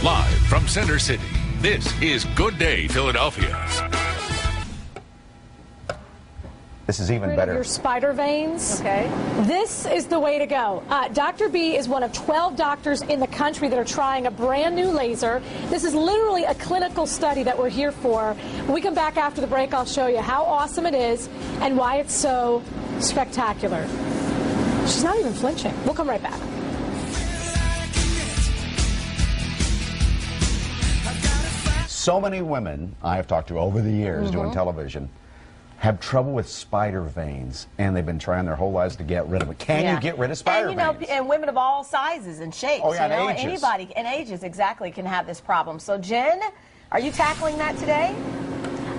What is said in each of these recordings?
Live from Center City, this is Good Day Philadelphia. This is even better. Your spider veins. Okay. This is the way to go. Dr. B is one of 12 doctors in the country that are trying a brand new laser. This is literally a clinical study that we're here for. When we come back after the break, I'll show you how awesome it is and why it's so spectacular. She's not even flinching. We'll come right back. So many women I have talked to over the years doing television have trouble with spider veins, and they've been trying their whole lives to get rid of it. Can you get rid of spider veins? And women of all sizes and shapes. Oh, yeah, and ages. Anybody and ages exactly can have this problem. So, Jen, are you tackling that today?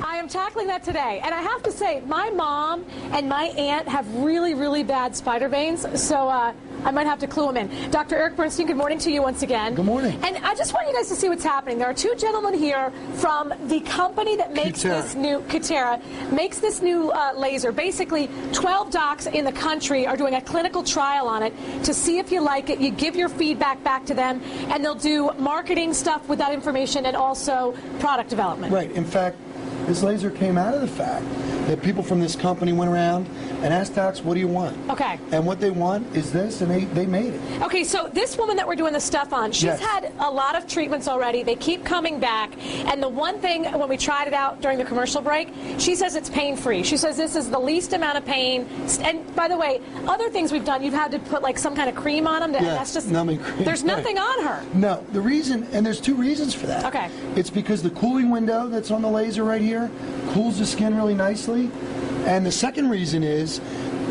I am tackling that today, and I have to say, my mom and my aunt have really, really bad spider veins, so I might have to clue them in. Dr. Eric Bernstein, good morning to you once again. Good morning. And I just want you guys to see what's happening. There are two gentlemen here from the company that makes this new, Cutera, makes this new laser. Basically, 12 docs in the country are doing a clinical trial on it to see if you like it. You give your feedback back to them, and they'll do marketing stuff with that information and also product development. Right. In fact, this laser came out of the fact that people from this company went around and asked docs, what do you want? Okay. And what they want is this, and they made it. Okay, so this woman that we're doing the stuff on, she's had a lot of treatments already. They keep coming back. And the one thing, when we tried it out during the commercial break, she says it's pain-free. She says this is the least amount of pain. And by the way, other things we've done, you've had to put like some kind of cream on them. And that's just numbing cream. There's nothing on her. No, the reason, and there's two reasons for that. Okay. It's because the cooling window that's on the laser right here cools the skin really nicely. And the second reason is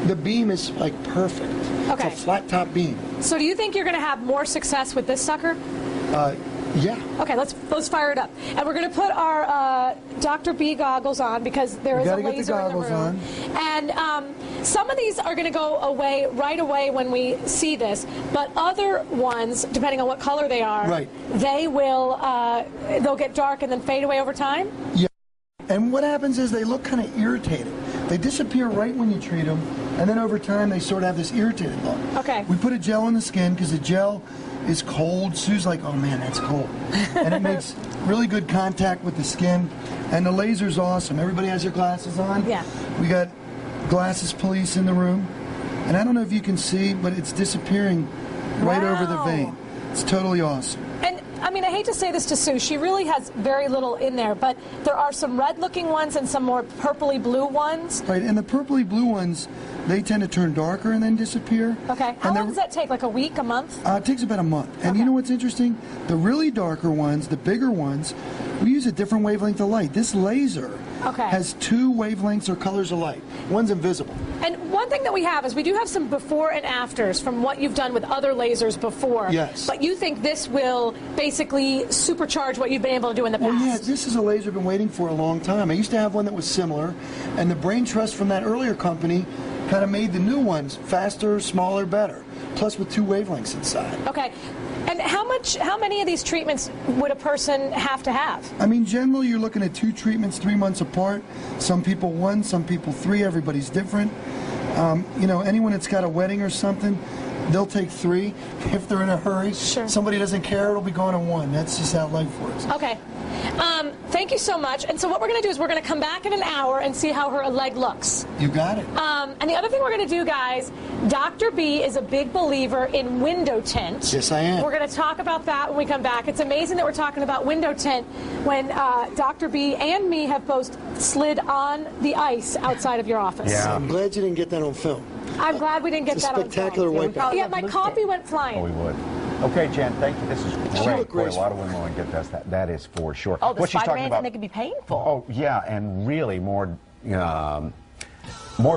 the beam is like perfect. Okay. It's a flat top beam. So do you think you're going to have more success with this sucker? Yeah. Okay, let's fire it up. And we're going to put our Dr. B goggles on because there is a laser in the room. And some of these are going to go away right away when we see this, but other ones, depending on what color they are, they will they'll get dark and then fade away over time? Yeah. And what happens is they look kind of irritated. They disappear right when you treat them, and then over time they sort of have this irritated look. Okay. We put a gel in the skin because the gel is cold. Sue's like, oh man, that's cold. And it makes really good contact with the skin. And the laser's awesome. Everybody has their glasses on. Yeah. We got glasses police in the room. And I don't know if you can see, but it's disappearing right over the vein. It's totally awesome. And I mean, I hate to say this to Sue, she really has very little in there, but there are some red-looking ones and some more purpley blue ones. Right, and the purpley blue ones, they tend to turn darker and then disappear. Okay, how long does that take, like a week, a month? It takes about a month. And you know what's interesting? The really darker ones, the bigger ones, we use a different wavelength of light. This laser has two wavelengths or colors of light. One's invisible. And one thing that we have is we do have some before and afters from what you've done with other lasers before. Yes. But you think this will basically supercharge what you've been able to do in the past? Well, yeah, this is a laser I've been waiting for a long time. I used to have one that was similar, and the brain trust from that earlier company kind of made the new ones faster, smaller, better, plus with two wavelengths inside. Okay. And how many of these treatments would a person have to have? I mean, generally you're looking at 2 treatments 3 months apart. Some people 1, some people 3. Everybody's different. You know, anyone that's got a wedding or something, they'll take 3 if they're in a hurry. Sure. Somebody doesn't care, it'll be gone in 1. That's just how life works. Okay. Thank you so much. And so what we're going to do is we're going to come back in an hour and see how her leg looks. You got it. And the other thing we're going to do, guys, Dr. B is a big believer in window tint. Yes, I am. We're going to talk about that when we come back. It's amazing that we're talking about window tint when Dr. B and me have both slid on the ice outside of your office. Yeah. I'm glad you didn't get that on film. I'm glad we didn't get that on film. Spectacular wipeout. Yeah, my copy went flying. Oh, we would. Okay, Jen, thank you. This is great. Boy, a lot of women want to get that. That is for sure. Oh, the what she's talking Spider-Man, about, and they can be painful. Oh, yeah, and really more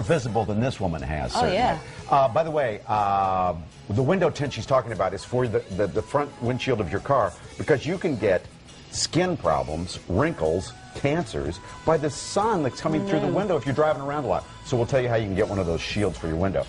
visible than this woman has. Oh, certainly. yeah. By the way, the window tint she's talking about is for the front windshield of your car, because you can get skin problems, wrinkles, cancers by the sun that's coming through the window if you're driving around a lot. So we'll tell you how you can get one of those shields for your window.